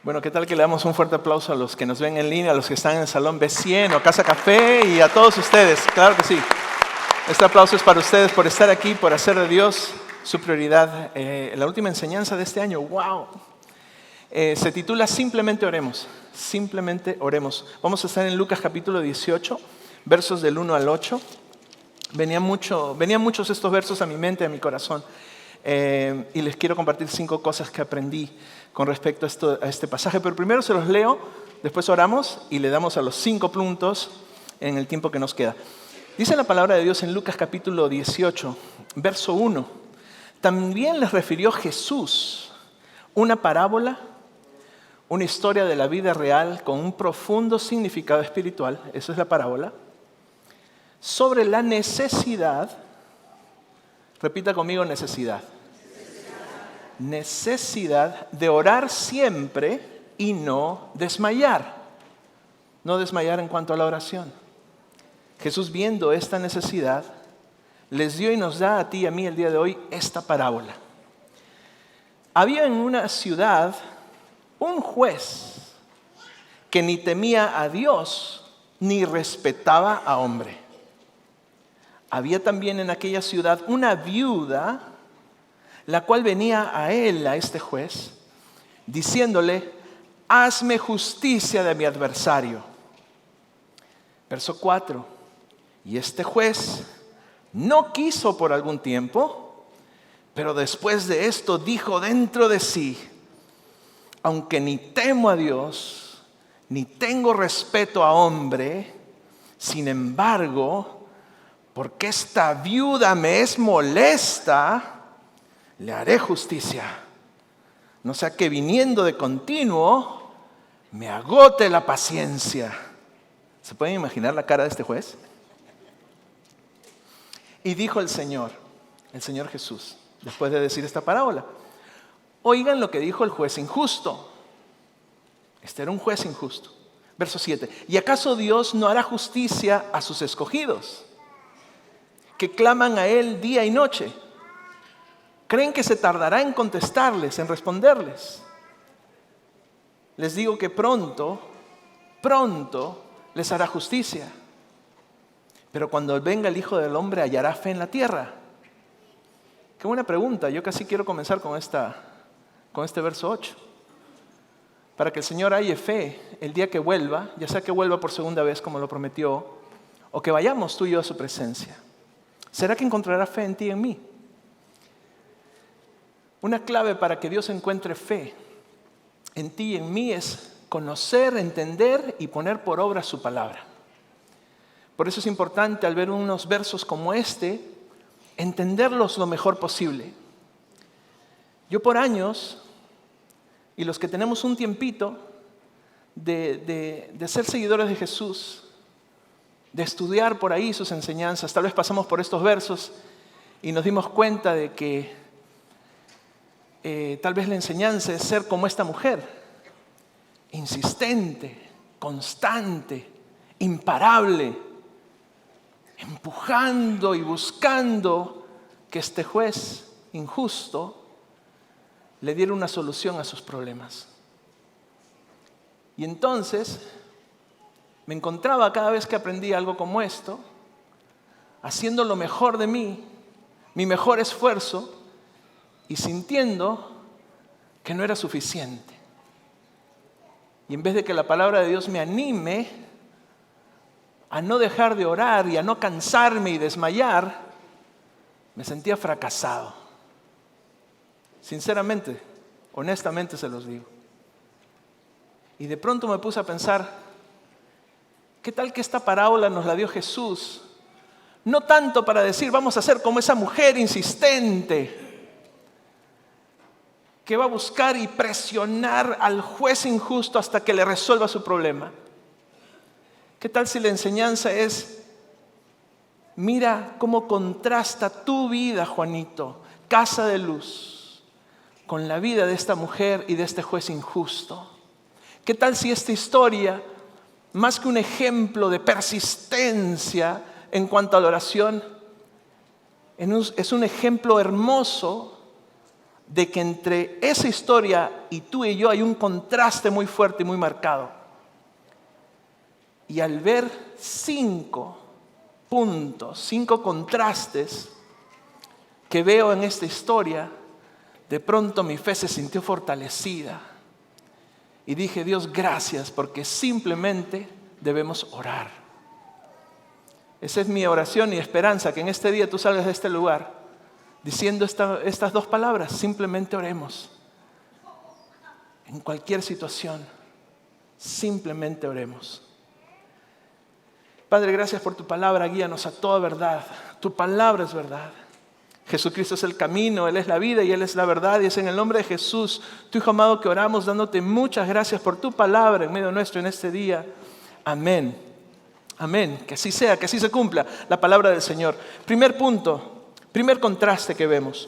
Bueno, ¿qué tal que le damos un fuerte aplauso a los que nos ven en línea, a los que están en el Salón B100 o Casa Café y a todos ustedes? Claro que sí. Este aplauso es para ustedes por estar aquí, por hacer de Dios su prioridad. La última enseñanza de este año, ¡wow! Se titula Simplemente Oremos. Simplemente Oremos. Vamos a estar en Lucas capítulo 18, versos del 1 al 8. Venían muchos estos versos a mi mente, a mi corazón. Y les quiero compartir 5 cosas que aprendí con respecto a este pasaje. Pero primero se los leo, después oramos y le damos a los 5 puntos en el tiempo que nos queda. Dice la palabra de Dios en Lucas capítulo 18, verso 1. También les refirió Jesús una parábola, una historia de la vida real con un profundo significado espiritual, eso es la parábola, sobre la necesidad, repita conmigo necesidad. Necesidad de orar siempre y no desmayar. No desmayar en cuanto a la oración. Jesús, viendo esta necesidad, les dio y nos da a ti y a mí el día de hoy esta parábola. Había en una ciudad un juez que ni temía a Dios ni respetaba a hombre. Había también en aquella ciudad una viuda, la cual venía a él, a este juez, diciéndole: hazme justicia de mi adversario. Verso 4. Y este juez no quiso por algún tiempo, pero después de esto dijo dentro de sí: aunque ni temo a Dios, ni tengo respeto a hombre, sin embargo, porque esta viuda me es molesta, le haré justicia, no sea que viniendo de continuo me agote la paciencia. ¿Se pueden imaginar la cara de este juez? Y dijo el Señor Jesús, después de decir esta parábola: oigan lo que dijo el juez injusto. Este era un juez injusto. Verso 7. ¿Y acaso Dios no hará justicia a sus escogidos, que claman a Él día y noche? ¿Creen que se tardará en contestarles, en responderles? Les digo que pronto les hará justicia. Pero cuando venga el Hijo del Hombre, ¿hallará fe en la tierra? Qué buena pregunta. Yo casi quiero comenzar con este verso 8. Para que el Señor halle fe el día que vuelva, ya sea que vuelva por segunda vez como lo prometió, o que vayamos tú y yo a su presencia. ¿Será que encontrará fe en ti y en mí? Una clave para que Dios encuentre fe en ti y en mí es conocer, entender y poner por obra su palabra. Por eso es importante al ver unos versos como este, entenderlos lo mejor posible. Yo por años, y los que tenemos un tiempito de ser seguidores de Jesús, de estudiar por ahí sus enseñanzas, tal vez pasamos por estos versos y nos dimos cuenta de que tal vez la enseñanza es ser como esta mujer, insistente, constante, imparable, empujando y buscando que este juez injusto le diera una solución a sus problemas. Y entonces me encontraba cada vez que aprendía algo como esto, haciendo lo mejor de mí, mi mejor esfuerzo, y sintiendo que no era suficiente. Y en vez de que la palabra de Dios me anime a no dejar de orar y a no cansarme y desmayar, me sentía fracasado. Sinceramente, honestamente se los digo. Y de pronto me puse a pensar, ¿qué tal que esta parábola nos la dio Jesús? No tanto para decir, vamos a ser como esa mujer insistente, que va a buscar y presionar al juez injusto hasta que le resuelva su problema. ¿Qué tal si la enseñanza es: mira cómo contrasta tu vida, Juanito, casa de luz, con la vida de esta mujer y de este juez injusto? ¿Qué tal si esta historia, más que un ejemplo de persistencia en cuanto a la oración, es un ejemplo hermoso de que entre esa historia y tú y yo hay un contraste muy fuerte y muy marcado. Y al ver 5 puntos, 5 contrastes que veo en esta historia, de pronto mi fe se sintió fortalecida. Y dije, Dios, gracias, porque simplemente debemos orar. Esa es mi oración y esperanza, que en este día tú salgas de este lugar diciendo estas 2 palabras, simplemente oremos. En cualquier situación, simplemente oremos. Padre, gracias por tu palabra, guíanos a toda verdad. Tu palabra es verdad. Jesucristo es el camino, Él es la vida y Él es la verdad. Y es en el nombre de Jesús, tu Hijo amado, que oramos, dándote muchas gracias por tu palabra en medio nuestro en este día. Amén. Amén. Que así sea, que así se cumpla la palabra del Señor. Primer punto, primer contraste que vemos.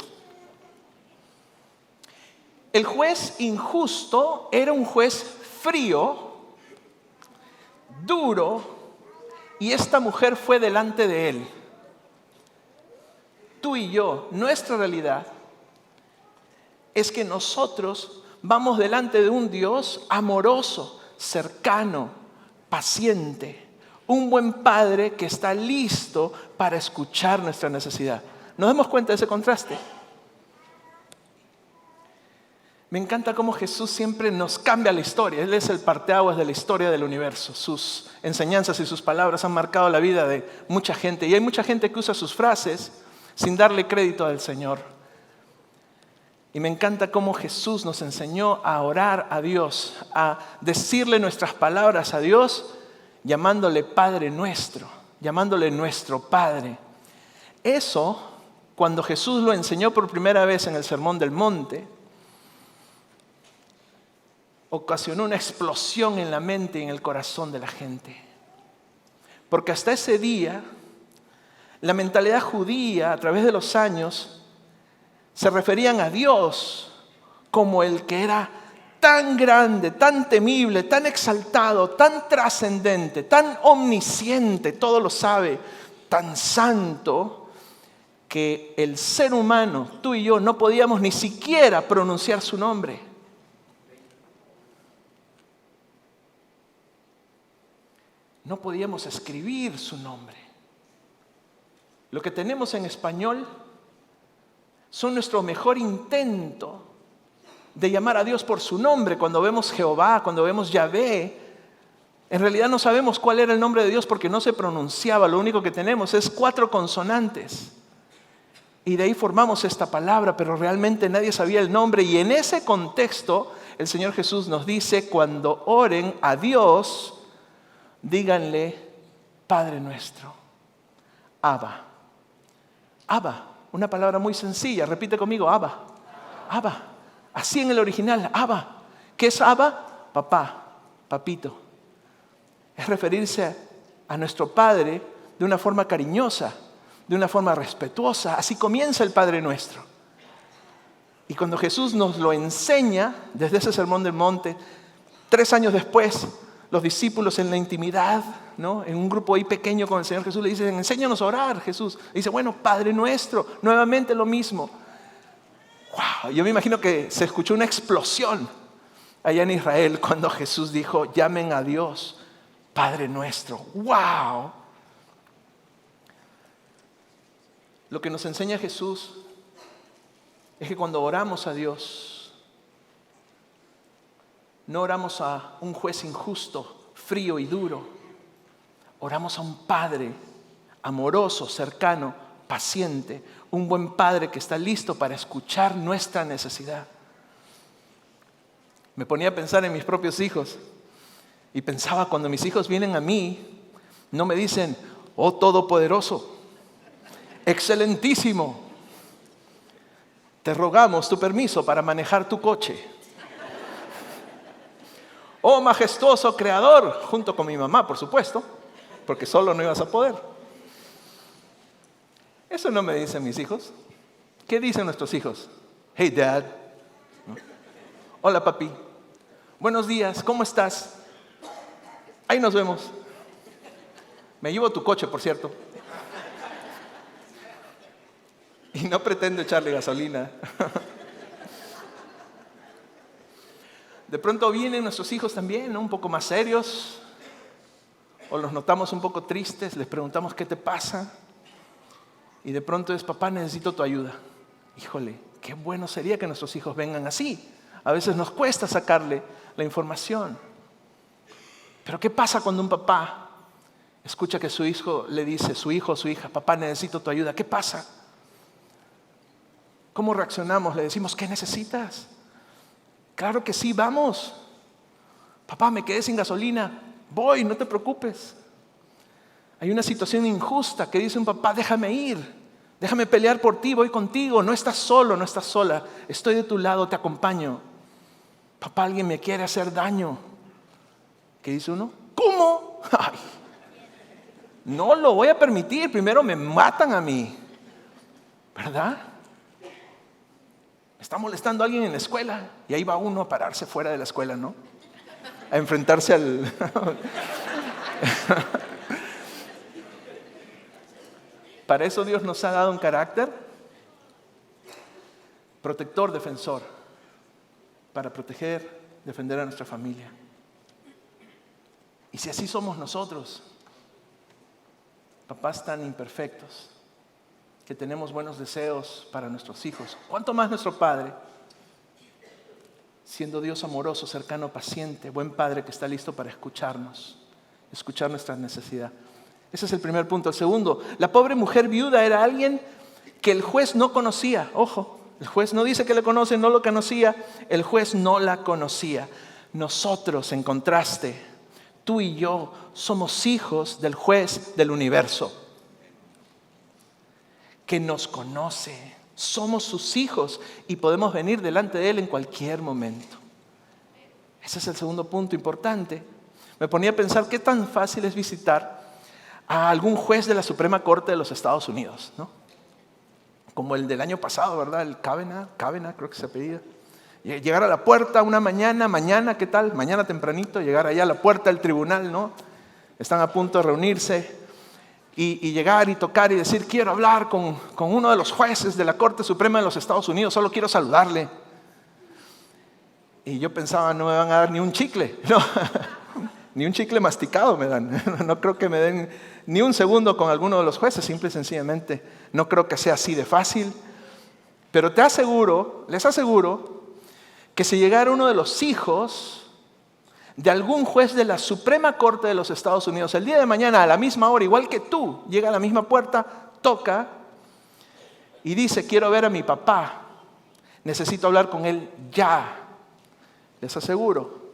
El juez injusto era un juez frío, duro, y esta mujer fue delante de él. Tú y yo, nuestra realidad es que nosotros vamos delante de un Dios amoroso, cercano, paciente, un buen Padre que está listo para escuchar nuestra necesidad. ¿Nos damos cuenta de ese contraste? Me encanta cómo Jesús siempre nos cambia la historia. Él es el parteaguas de la historia del universo. Sus enseñanzas y sus palabras han marcado la vida de mucha gente. Y hay mucha gente que usa sus frases sin darle crédito al Señor. Y me encanta cómo Jesús nos enseñó a orar a Dios, a decirle nuestras palabras a Dios, llamándole Padre nuestro, llamándole nuestro Padre. Eso, cuando Jesús lo enseñó por primera vez en el Sermón del Monte, ocasionó una explosión en la mente y en el corazón de la gente. Porque hasta ese día, la mentalidad judía a través de los años se referían a Dios como el que era tan grande, tan temible, tan exaltado, tan trascendente, tan omnisciente, todo lo sabe, tan santo, que el ser humano, tú y yo, no podíamos ni siquiera pronunciar su nombre. No podíamos escribir su nombre. Lo que tenemos en español son nuestro mejor intento de llamar a Dios por su nombre. Cuando vemos Jehová, cuando vemos Yahvé, en realidad no sabemos cuál era el nombre de Dios porque no se pronunciaba. Lo único que tenemos es 4 consonantes. Y de ahí formamos esta palabra, pero realmente nadie sabía el nombre. Y en ese contexto, el Señor Jesús nos dice, cuando oren a Dios, díganle, Padre nuestro, Abba. Abba, una palabra muy sencilla, repite conmigo, Abba. Abba, así en el original, Abba. ¿Qué es Abba? Papá, papito. Es referirse a nuestro Padre de una forma cariñosa, de una forma respetuosa. Así comienza el Padre nuestro. Y cuando Jesús nos lo enseña, desde ese Sermón del Monte, 3 años después, los discípulos en la intimidad, ¿no? En un grupo ahí pequeño con el Señor Jesús le dicen, enséñanos a orar, Jesús. Y dice, bueno, Padre nuestro, nuevamente lo mismo. Wow, yo me imagino que se escuchó una explosión allá en Israel cuando Jesús dijo, llamen a Dios, Padre nuestro. Wow. Lo que nos enseña Jesús es que cuando oramos a Dios, no oramos a un juez injusto, frío y duro. Oramos a un Padre amoroso, cercano, paciente. Un buen Padre que está listo para escuchar nuestra necesidad. Me ponía a pensar en mis propios hijos. Y pensaba, cuando mis hijos vienen a mí, no me dicen, oh Todopoderoso, excelentísimo, te rogamos tu permiso para manejar tu coche. Oh majestuoso Creador, junto con mi mamá, por supuesto, porque solo no ibas a poder. Eso no me dicen mis hijos. ¿Qué dicen nuestros hijos? Hey, Dad. Hola, papi. Buenos días, ¿cómo estás? Ahí nos vemos. Me llevo tu coche, por cierto. Y no pretendo echarle gasolina. De pronto vienen nuestros hijos también, ¿no? Un poco más serios, o los notamos un poco tristes, les preguntamos qué te pasa, y de pronto es: papá, necesito tu ayuda. Híjole, qué bueno sería que nuestros hijos vengan así. A veces nos cuesta sacarle la información. Pero ¿qué pasa cuando un papá escucha que su hijo le dice, su hijo o su hija: papá, necesito tu ayuda? ¿Qué pasa? ¿Cómo reaccionamos? Le decimos: ¿qué necesitas? Claro que sí, vamos. Papá, me quedé sin gasolina. Voy, no te preocupes. Hay una situación injusta que dice un papá: déjame ir, déjame pelear por ti, voy contigo. No estás solo, no estás sola. Estoy de tu lado, te acompaño. Papá, alguien me quiere hacer daño. ¿Qué dice uno? ¿Cómo? Ay, no lo voy a permitir. Primero me matan a mí, ¿verdad? Me está molestando alguien en la escuela y ahí va uno a pararse fuera de la escuela, ¿no? A enfrentarse al... Para eso Dios nos ha dado un carácter protector, defensor, para proteger, defender a nuestra familia. Y si así somos nosotros, papás tan imperfectos, que tenemos buenos deseos para nuestros hijos, ¿cuánto más nuestro Padre, siendo Dios amoroso, cercano, paciente, buen Padre que está listo para escucharnos, escuchar nuestra necesidad? Ese es el primer punto. El segundo, la pobre mujer viuda era alguien que el juez no conocía. Ojo, el juez no dice que le conoce, no lo conocía, el juez no la conocía. Nosotros, en contraste, tú y yo somos hijos del juez del universo, que nos conoce. Somos sus hijos y podemos venir delante de Él en cualquier momento. Ese es el segundo punto importante. Me ponía a pensar qué tan fácil es visitar a algún juez de la Suprema Corte de los Estados Unidos, ¿no? Como el del año pasado, ¿verdad? El Kavanaugh, creo que se apellida. Llegar a la puerta una mañana, ¿qué tal? Mañana tempranito, llegar allá a la puerta del tribunal, ¿no? Están a punto de reunirse. Y llegar y tocar y decir: quiero hablar con uno de los jueces de la Corte Suprema de los Estados Unidos, solo quiero saludarle. Y yo pensaba: no me van a dar ni un chicle, no, ni un chicle masticado me dan. No creo que me den ni un segundo con alguno de los jueces, simple y sencillamente. No creo que sea así de fácil. Pero les aseguro, que si llegara uno de los hijos de algún juez de la Suprema Corte de los Estados Unidos el día de mañana a la misma hora, igual que tú, llega a la misma puerta, toca y dice: quiero ver a mi papá, necesito hablar con él ya, les aseguro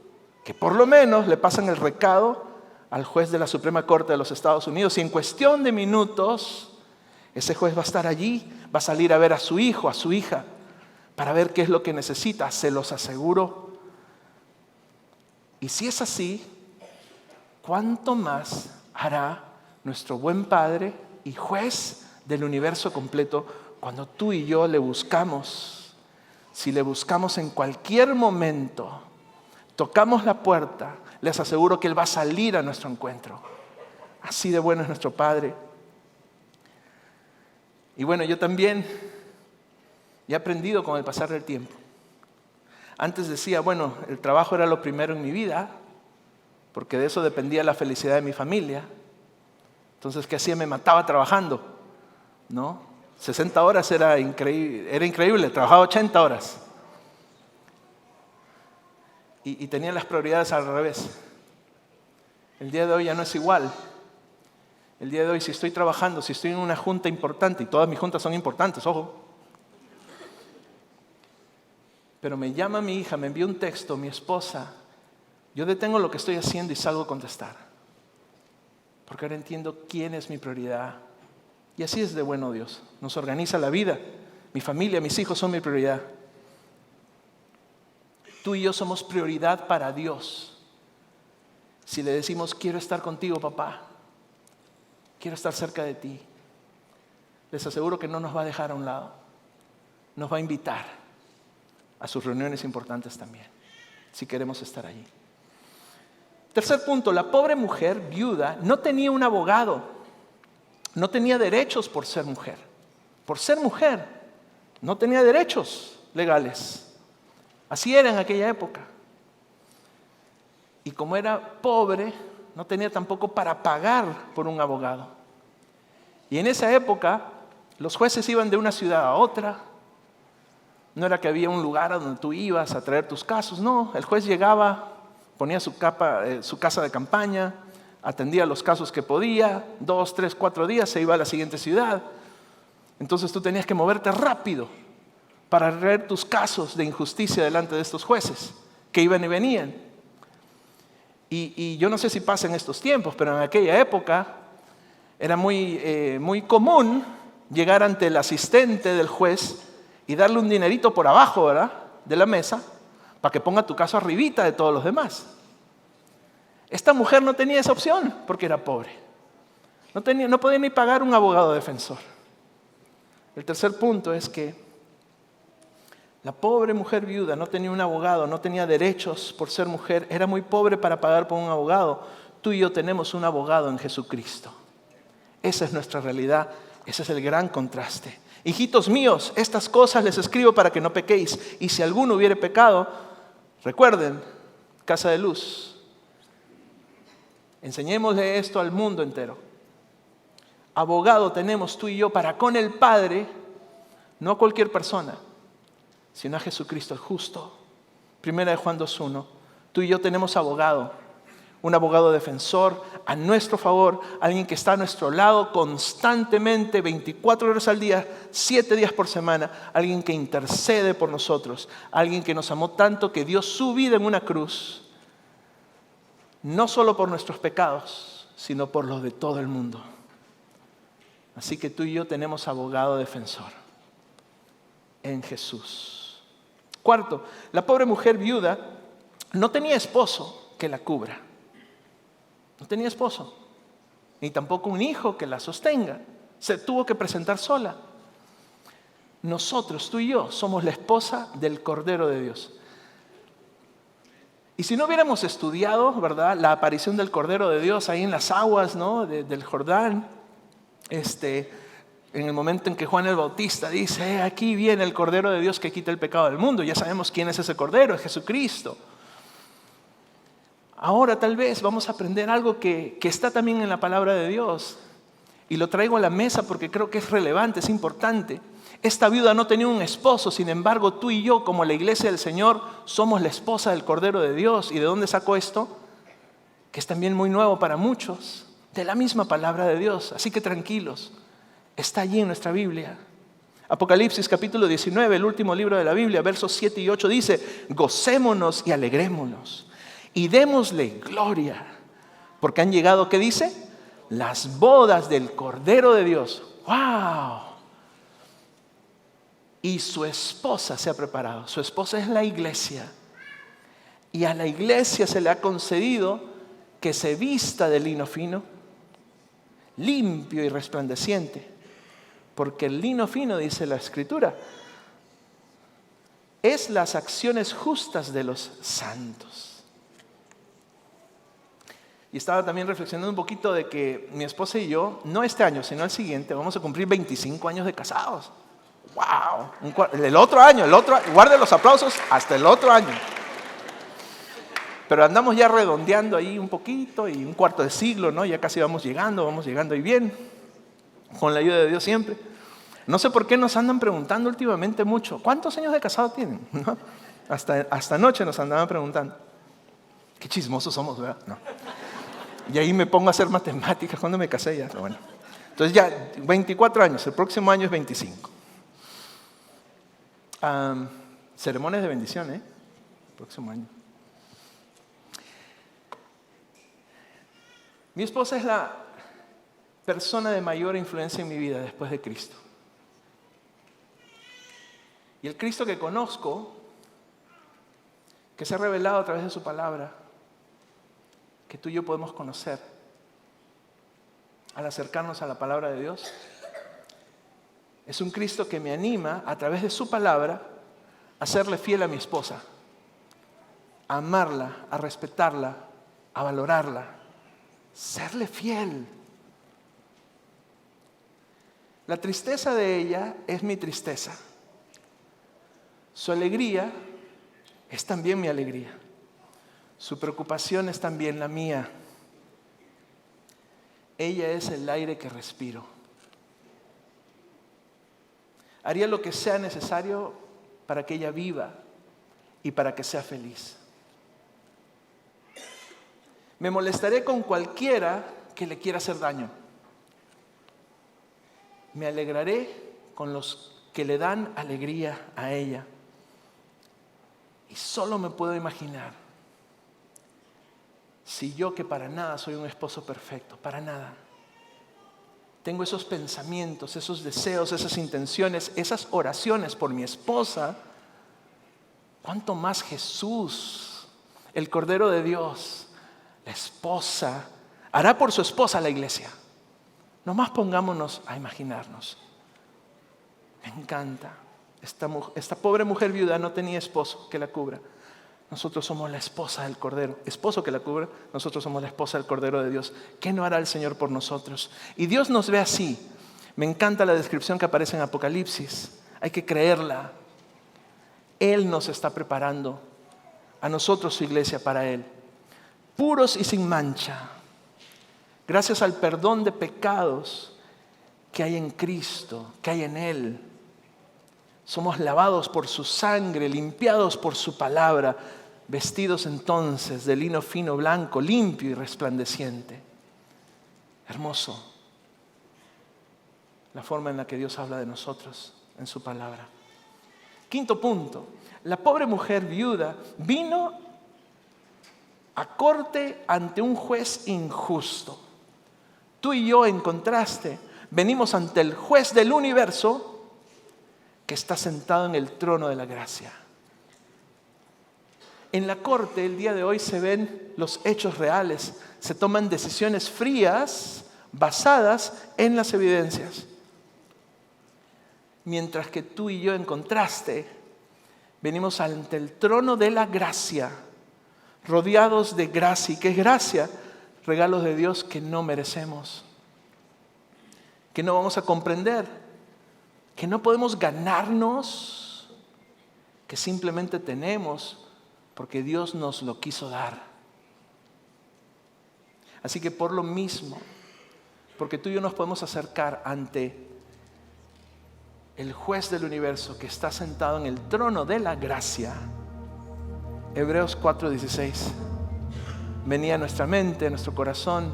que por lo menos le pasan el recado al juez de la Suprema Corte de los Estados Unidos, y en cuestión de minutos ese juez va a estar allí, va a salir a ver a su hijo, a su hija, para ver qué es lo que necesita, se los aseguro. Y si es así, ¿cuánto más hará nuestro buen Padre y juez del universo completo cuando tú y yo le buscamos? Si le buscamos en cualquier momento, tocamos la puerta, les aseguro que Él va a salir a nuestro encuentro. Así de bueno es nuestro Padre. Y bueno, yo también he aprendido con el pasar del tiempo. Antes decía: bueno, el trabajo era lo primero en mi vida, porque de eso dependía la felicidad de mi familia. Entonces, ¿qué hacía? Me mataba trabajando, ¿no? 60 horas era increíble, trabajaba 80 horas. Y tenía las prioridades al revés. El día de hoy ya no es igual. El día de hoy, si estoy trabajando, si estoy en una junta importante, y todas mis juntas son importantes, ojo, pero me llama mi hija, me envía un texto, mi esposa, yo detengo lo que estoy haciendo y salgo a contestar. Porque ahora entiendo quién es mi prioridad. Y así es de bueno Dios. Nos organiza la vida. Mi familia, mis hijos son mi prioridad. Tú y yo somos prioridad para Dios. Si le decimos: quiero estar contigo, papá, quiero estar cerca de ti, les aseguro que no nos va a dejar a un lado. Nos va a invitar a sus reuniones importantes también, si queremos estar allí. Tercer punto, la pobre mujer viuda no tenía un abogado, no tenía derechos por ser mujer. Por ser mujer, no tenía derechos legales. Así era en aquella época. Y como era pobre, no tenía tampoco para pagar por un abogado. Y en esa época, los jueces iban de una ciudad a otra. No era que había un lugar a donde tú ibas a traer tus casos. No, el juez llegaba, ponía su casa de campaña, atendía los casos que podía, 2, 3, 4 días se iba a la siguiente ciudad. Entonces tú tenías que moverte rápido para traer tus casos de injusticia delante de estos jueces que iban y venían. Y yo no sé si pasa en estos tiempos, pero en aquella época era muy común llegar ante el asistente del juez y darle un dinerito por abajo, ¿verdad?, de la mesa, para que ponga tu caso arribita de todos los demás. Esta mujer no tenía esa opción porque era pobre. No podía ni pagar un abogado defensor. El tercer punto es que la pobre mujer viuda no tenía un abogado, no tenía derechos por ser mujer, era muy pobre para pagar por un abogado. Tú y yo tenemos un abogado en Jesucristo. Esa es nuestra realidad, ese es el gran contraste. Hijitos míos, estas cosas les escribo para que no pequéis. Y si alguno hubiere pecado, recuerden, casa de luz, enseñémosle esto al mundo entero. Abogado tenemos tú y yo para con el Padre, no a cualquier persona, sino a Jesucristo el justo. Primera de Juan 2:1. Tú y yo tenemos abogado, un abogado defensor a nuestro favor, alguien que está a nuestro lado constantemente, 24 horas al día, 7 días por semana, alguien que intercede por nosotros, alguien que nos amó tanto que dio su vida en una cruz, no solo por nuestros pecados, sino por los de todo el mundo. Así que tú y yo tenemos abogado defensor en Jesús. Cuarto, la pobre mujer viuda no tenía esposo que la cubra. No tenía esposo, ni tampoco un hijo que la sostenga. Se tuvo que presentar sola. Nosotros, tú y yo, somos la esposa del Cordero de Dios. Y si no hubiéramos estudiado, ¿verdad?, la aparición del Cordero de Dios ahí en las aguas, ¿no?, del Jordán, en el momento en que Juan el Bautista dice, aquí viene el Cordero de Dios que quita el pecado del mundo. Ya sabemos quién es ese Cordero, es Jesucristo. Ahora tal vez vamos a aprender algo que está también en la palabra de Dios. Y lo traigo a la mesa porque creo que es relevante, es importante. Esta viuda no tenía un esposo, sin embargo tú y yo, como la iglesia del Señor, somos la esposa del Cordero de Dios. ¿Y de dónde sacó esto? Que es también muy nuevo para muchos. De la misma palabra de Dios. Así que tranquilos. Está allí en nuestra Biblia. Apocalipsis capítulo 19, el último libro de la Biblia, versos 7 y 8 dice, gocémonos y alegrémonos y démosle gloria, porque han llegado, ¿qué dice? Las bodas del Cordero de Dios. ¡Wow! Y su esposa se ha preparado. Su esposa es la iglesia. Y a la iglesia se le ha concedido que se vista de lino fino, limpio y resplandeciente. Porque el lino fino, dice la Escritura, es las acciones justas de los santos. Y estaba también reflexionando un poquito de que mi esposa y yo, no este año, sino el siguiente, vamos a cumplir 25 años de casados. ¡Wow! El otro año, guarden los aplausos hasta el otro año. Pero andamos ya redondeando ahí un poquito y un cuarto de siglo, ¿no? Ya casi vamos llegando y bien. Con la ayuda de Dios siempre. No sé por qué nos andan preguntando últimamente mucho. ¿Cuántos años de casado tienen? ¿No? Hasta anoche nos andaban preguntando. Qué chismosos somos, ¿verdad? No. Y ahí me pongo a hacer matemáticas cuando me casé ya. Pero bueno. Entonces ya, 24 años. El próximo año es 25. Ceremonias de bendición, ¿eh? El próximo año. Mi esposa es la persona de mayor influencia en mi vida después de Cristo. Y el Cristo que conozco, que se ha revelado a través de su palabra, que tú y yo podemos conocer al acercarnos a la palabra de Dios, es un Cristo que me anima a través de su palabra a serle fiel a mi esposa, a amarla, a respetarla, a valorarla, serle fiel. La tristeza de ella es mi tristeza. Su alegría es también mi alegría. Su preocupación es también la mía. Ella es el aire que respiro. Haría lo que sea necesario para que ella viva y para que sea feliz. Me molestaré con cualquiera que le quiera hacer daño. Me alegraré con los que le dan alegría a ella. Y solo me puedo imaginar si yo, que para nada soy un esposo perfecto, para nada, tengo esos pensamientos, esos deseos, esas intenciones, esas oraciones por mi esposa, ¿cuánto más Jesús, el Cordero de Dios, la esposa, hará por su esposa la iglesia? Nomás pongámonos a imaginarnos. Me encanta. Esta pobre mujer viuda no tenía esposo que la cubra. Nosotros somos la esposa del Cordero. Esposo que la cubra, nosotros somos la esposa del Cordero de Dios. ¿Qué no hará el Señor por nosotros? Y Dios nos ve así. Me encanta la descripción que aparece en Apocalipsis. Hay que creerla. Él nos está preparando a nosotros, su iglesia, para Él. Puros y sin mancha. Gracias al perdón de pecados que hay en Cristo, que hay en Él. Somos lavados por su sangre, limpiados por su palabra, vestidos entonces de lino fino, blanco, limpio y resplandeciente. Hermoso la forma en la que Dios habla de nosotros en su palabra. Quinto punto, la pobre mujer viuda vino a corte ante un juez injusto. Tú y yo, en contraste, venimos ante el juez del universo que está sentado en el trono de la gracia. En la corte el día de hoy se ven los hechos reales, se toman decisiones frías basadas en las evidencias. Mientras que tú y yo, en contraste, venimos ante el trono de la gracia, rodeados de gracia. ¿Y qué es gracia? Regalos de Dios que no merecemos, que no vamos a comprender, que no podemos ganarnos, que simplemente tenemos porque Dios nos lo quiso dar. Así que por lo mismo, porque tú y yo nos podemos acercar ante el juez del universo que está sentado en el trono de la gracia, Hebreos 4:16 venía a nuestra mente, a nuestro corazón.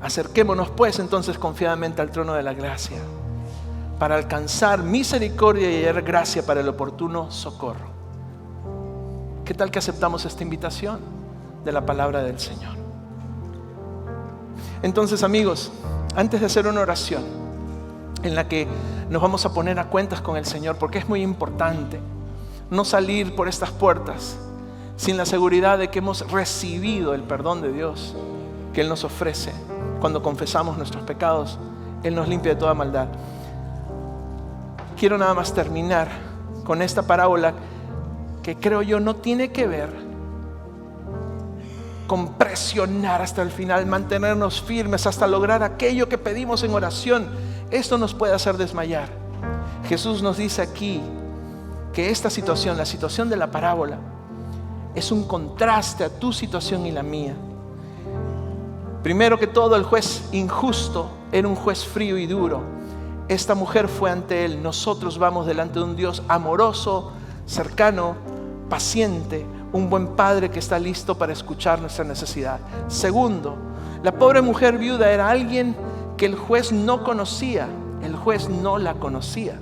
Acerquémonos pues entonces confiadamente al trono de la gracia para alcanzar misericordia y hallar gracia para el oportuno socorro. ¿Qué tal que aceptamos esta invitación de la palabra del Señor? Entonces, amigos, antes de hacer una oración en la que nos vamos a poner a cuentas con el Señor, porque es muy importante no salir por estas puertas sin la seguridad de que hemos recibido el perdón de Dios que Él nos ofrece. Cuando confesamos nuestros pecados, Él nos limpia de toda maldad. Quiero nada más terminar con esta parábola que creo yo no tiene que ver con presionar hasta el final, mantenernos firmes hasta lograr aquello que pedimos en oración. Esto nos puede hacer desmayar. Jesús nos dice aquí que esta situación, la situación de la parábola, es un contraste a tu situación y la mía. Primero que todo, el juez injusto era un juez frío y duro. Esta mujer fue ante él. Nosotros vamos delante de un Dios amoroso, cercano, paciente, un buen padre que está listo para escuchar nuestra necesidad. Segundo, la pobre mujer viuda era alguien que el juez no conocía. El juez no la conocía.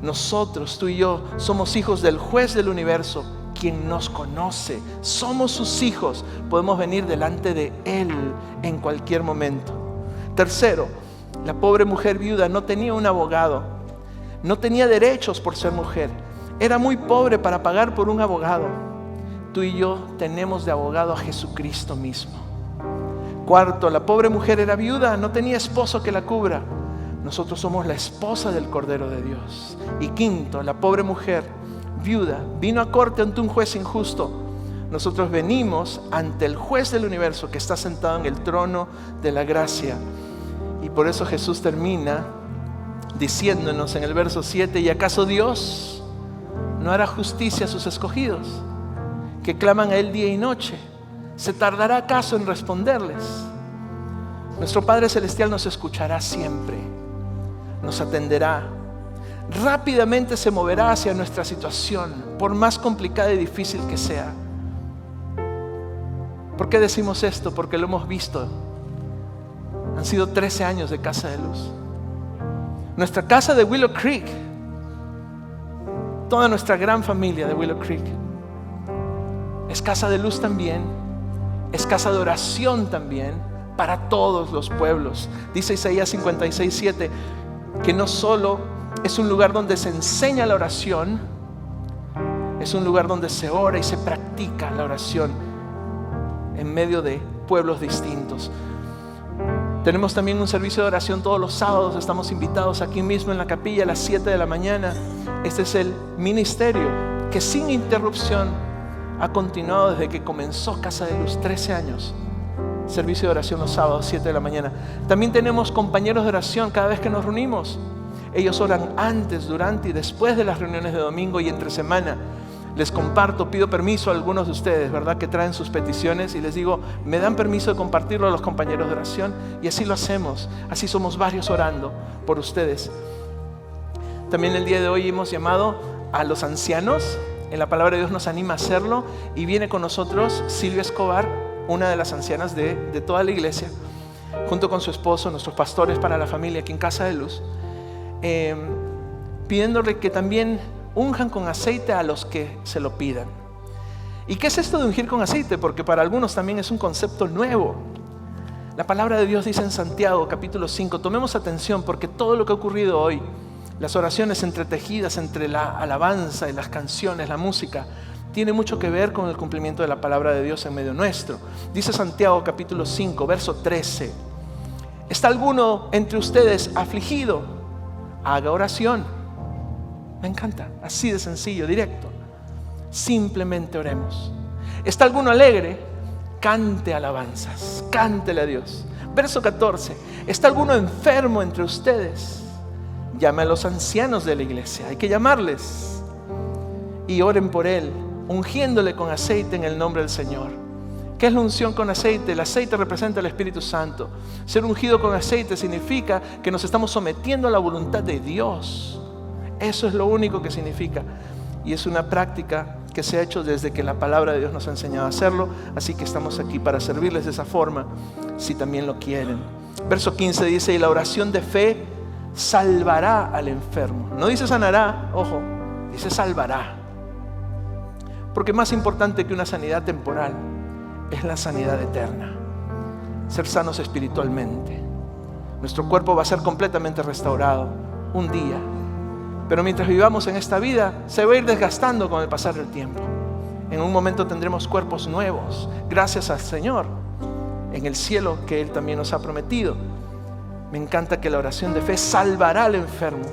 Nosotros, tú y yo, somos hijos del juez del universo, quien nos conoce. Somos sus hijos. Podemos venir delante de Él en cualquier momento. Tercero, la pobre mujer viuda no tenía un abogado. No tenía derechos por ser mujer. Era muy pobre para pagar por un abogado. Tú y yo tenemos de abogado a Jesucristo mismo. Cuarto, la pobre mujer era viuda. No tenía esposo que la cubra. Nosotros somos la esposa del Cordero de Dios. Y quinto, la pobre mujer viuda vino a corte ante un juez injusto. Nosotros venimos ante el juez del universo que está sentado en el trono de la gracia. Y por eso Jesús termina diciéndonos en el verso 7: ¿y acaso Dios no hará justicia a sus escogidos, que claman a Él día y noche. ¿Se tardará acaso en responderles? Nuestro Padre Celestial nos escuchará siempre, nos atenderá, rápidamente se moverá hacia nuestra situación, por más complicada y difícil que sea. ¿Por qué decimos esto? Porque lo hemos visto. Han sido 13 años de Casa de Luz. Nuestra casa de Willow Creek, toda nuestra gran familia de Willow Creek, es casa de luz también, es casa de oración también para todos los pueblos. Dice Isaías 56:7 que no solo es un lugar donde se enseña la oración, es un lugar donde se ora y se practica la oración en medio de pueblos distintos. Tenemos también un servicio de oración todos los sábados. Estamos invitados aquí mismo en la capilla a las 7 de la mañana. Este es el ministerio que sin interrupción ha continuado desde que comenzó Casa de Luz, 13 años. Servicio de oración los sábados, 7 de la mañana. También tenemos compañeros de oración cada vez que nos reunimos. Ellos oran antes, durante y después de las reuniones de domingo y entre semana. Les comparto, pido permiso a algunos de ustedes, ¿verdad?, que traen sus peticiones, y les digo, ¿me dan permiso de compartirlo a los compañeros de oración? Y así lo hacemos. Así somos varios orando por ustedes. También el día de hoy hemos llamado a los ancianos. En la palabra de Dios nos anima a hacerlo, y viene con nosotros Silvia Escobar, una de las ancianas de toda la iglesia, junto con su esposo, nuestros pastores para la familia aquí en Casa de Luz, pidiéndole que también unjan con aceite a los que se lo pidan. ¿Y qué es esto de ungir con aceite? Porque para algunos también es un concepto nuevo. La palabra de Dios dice en Santiago capítulo 5, tomemos atención, porque todo lo que ha ocurrido hoy, las oraciones entretejidas entre la alabanza y las canciones, la música, tiene mucho que ver con el cumplimiento de la palabra de Dios en medio nuestro. Dice Santiago capítulo 5, verso 13: ¿está alguno entre ustedes afligido? Haga oración. Me encanta, así de sencillo, directo. Simplemente oremos. ¿Está alguno alegre? Cante alabanzas, cántele a Dios. Verso 14: ¿está alguno enfermo entre ustedes? Llame a los ancianos de la iglesia, hay que llamarles, y oren por él, ungiéndole con aceite en el nombre del Señor. ¿Qué es la unción con aceite? El aceite representa el Espíritu Santo. Ser ungido con aceite significa que nos estamos sometiendo a la voluntad de Dios. Eso es lo único que significa. Y es una práctica que se ha hecho desde que la palabra de Dios nos ha enseñado a hacerlo. Así que estamos aquí para servirles de esa forma, si también lo quieren. Verso 15 dice: y la oración de fe salvará al enfermo. No dice sanará, ojo, dice salvará. Porque más importante que una sanidad temporal es la sanidad eterna. Ser sanos espiritualmente. Nuestro cuerpo va a ser completamente restaurado un día. Pero mientras vivamos en esta vida, se va a ir desgastando con el pasar del tiempo. En un momento tendremos cuerpos nuevos, gracias al Señor, en el cielo que Él también nos ha prometido. Me encanta que la oración de fe salvará al enfermo,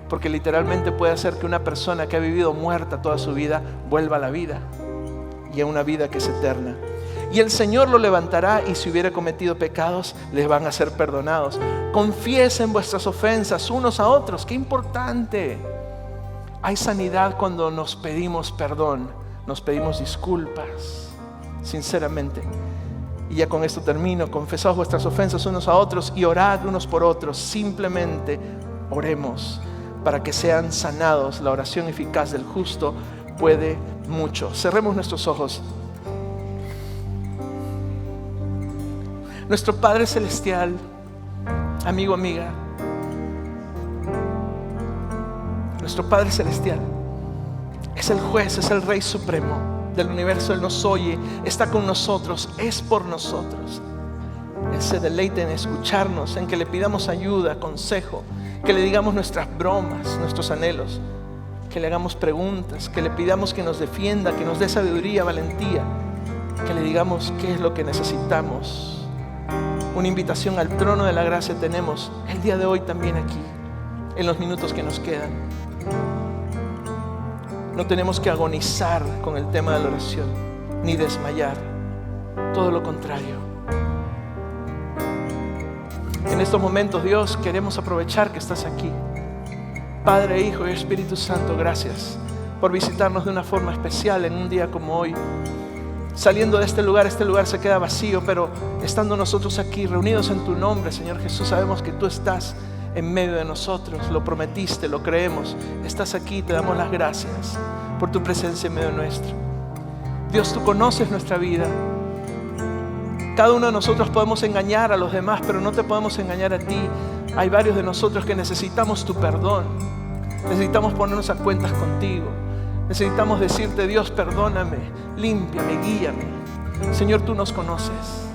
porque literalmente puede hacer que una persona que ha vivido muerta toda su vida vuelva a la vida, y a una vida que es eterna. Y el Señor lo levantará, y si hubiera cometido pecados, les van a ser perdonados. Confiesen vuestras ofensas unos a otros. ¡Qué importante! Hay sanidad cuando nos pedimos perdón, nos pedimos disculpas, sinceramente. Y ya con esto termino. Confesad vuestras ofensas unos a otros y orad unos por otros. Simplemente oremos para que sean sanados. La oración eficaz del justo puede mucho. Cerremos nuestros ojos. Nuestro Padre Celestial, amigo, amiga, nuestro Padre Celestial es el juez, es el Rey Supremo del universo. Él nos oye, está con nosotros, es por nosotros. Él se deleita en escucharnos, en que le pidamos ayuda, consejo, que le digamos nuestras bromas, nuestros anhelos, que le hagamos preguntas, que le pidamos que nos defienda, que nos dé sabiduría, valentía, que le digamos qué es lo que necesitamos. Una invitación al trono de la gracia tenemos el día de hoy también aquí, en los minutos que nos quedan. No tenemos que agonizar con el tema de la oración, ni desmayar. Todo lo contrario. En estos momentos, Dios, queremos aprovechar que estás aquí. Padre, Hijo y Espíritu Santo, gracias por visitarnos de una forma especial en un día como hoy. Saliendo de este lugar se queda vacío, pero estando nosotros aquí reunidos en tu nombre, Señor Jesús, sabemos que tú estás en medio de nosotros. Lo prometiste, lo creemos. Estás aquí, te damos las gracias por tu presencia en medio nuestro. Dios, tú conoces nuestra vida. Cada uno de nosotros podemos engañar a los demás, pero no te podemos engañar a ti. Hay varios de nosotros que necesitamos tu perdón. Necesitamos ponernos a cuentas contigo. Necesitamos decirte: Dios, perdóname, límpiame, guíame. Señor, tú nos conoces.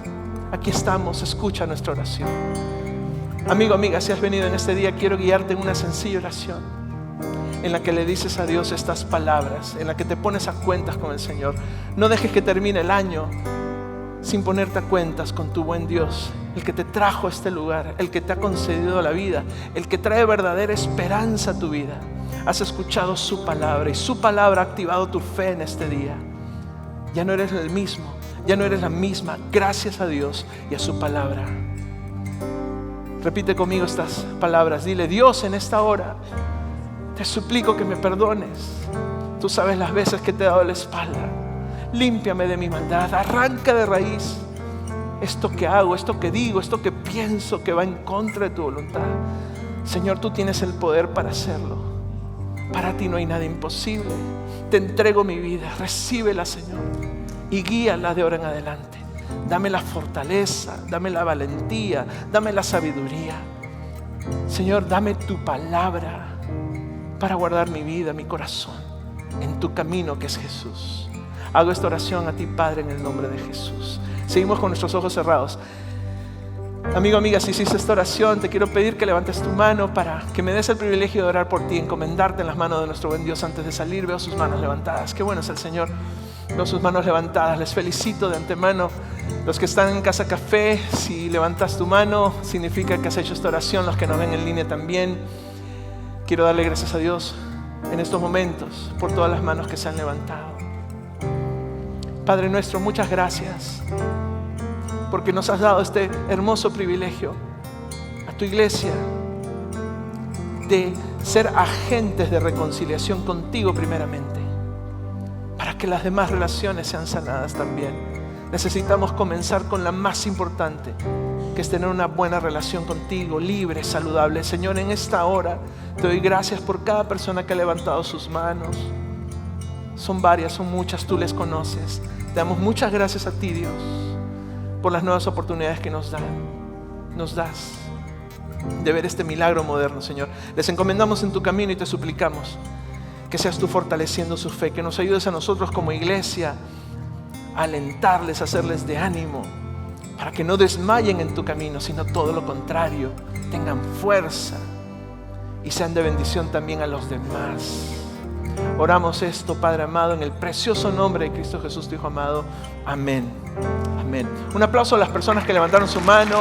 Aquí estamos, escucha nuestra oración. Amigo, amiga, si has venido en este día, quiero guiarte en una sencilla oración en la que le dices a Dios estas palabras, en la que te pones a cuentas con el Señor. No dejes que termine el año sin ponerte a cuentas con tu buen Dios, el que te trajo a este lugar, el que te ha concedido la vida, el que trae verdadera esperanza a tu vida. Has escuchado su palabra y su palabra ha activado tu fe en este día. Ya no eres el mismo, ya no eres la misma, gracias a Dios y a su palabra. Repite conmigo estas palabras. Dile: Dios, en esta hora te suplico que me perdones. Tú sabes las veces que te he dado la espalda. Límpiame de mi maldad, arranca de raíz esto que hago, esto que digo, esto que pienso que va en contra de tu voluntad. Señor, tú tienes el poder para hacerlo. Para ti no hay nada imposible. Te entrego mi vida, recíbela, Señor, y guíala de ahora en adelante. Dame la fortaleza, dame la valentía, dame la sabiduría. Señor, dame tu palabra para guardar mi vida, mi corazón en tu camino, que es Jesús. Hago esta oración a ti, Padre, en el nombre de Jesús. Seguimos con nuestros ojos cerrados. Amigo, amiga, si hiciste esta oración, te quiero pedir que levantes tu mano para que me des el privilegio de orar por ti, encomendarte en las manos de nuestro buen Dios antes de salir. Veo sus manos levantadas. Qué bueno es el Señor. Veo sus manos levantadas. Les felicito de antemano. Los que están en Casa Café, si levantas tu mano, significa que has hecho esta oración. Los que nos ven en línea también. Quiero darle gracias a Dios en estos momentos por todas las manos que se han levantado. Padre nuestro, muchas gracias porque nos has dado este hermoso privilegio a tu iglesia de ser agentes de reconciliación contigo primeramente, para que las demás relaciones sean sanadas también. Necesitamos comenzar con la más importante, que es tener una buena relación contigo, libre, saludable. Señor, en esta hora te doy gracias por cada persona que ha levantado sus manos. Son varias, son muchas, tú les conoces. Te damos muchas gracias a ti, Dios, por las nuevas oportunidades que nos das de ver este milagro moderno, Señor. Les encomendamos en tu camino y te suplicamos que seas tú fortaleciendo su fe, que nos ayudes a nosotros como iglesia a alentarles, a hacerles de ánimo, para que no desmayen en tu camino, sino todo lo contrario, tengan fuerza y sean de bendición también a los demás. Oramos esto, Padre amado, en el precioso nombre de Cristo Jesús, tu Hijo amado. Amén. Amén. Un aplauso a las personas que levantaron su mano.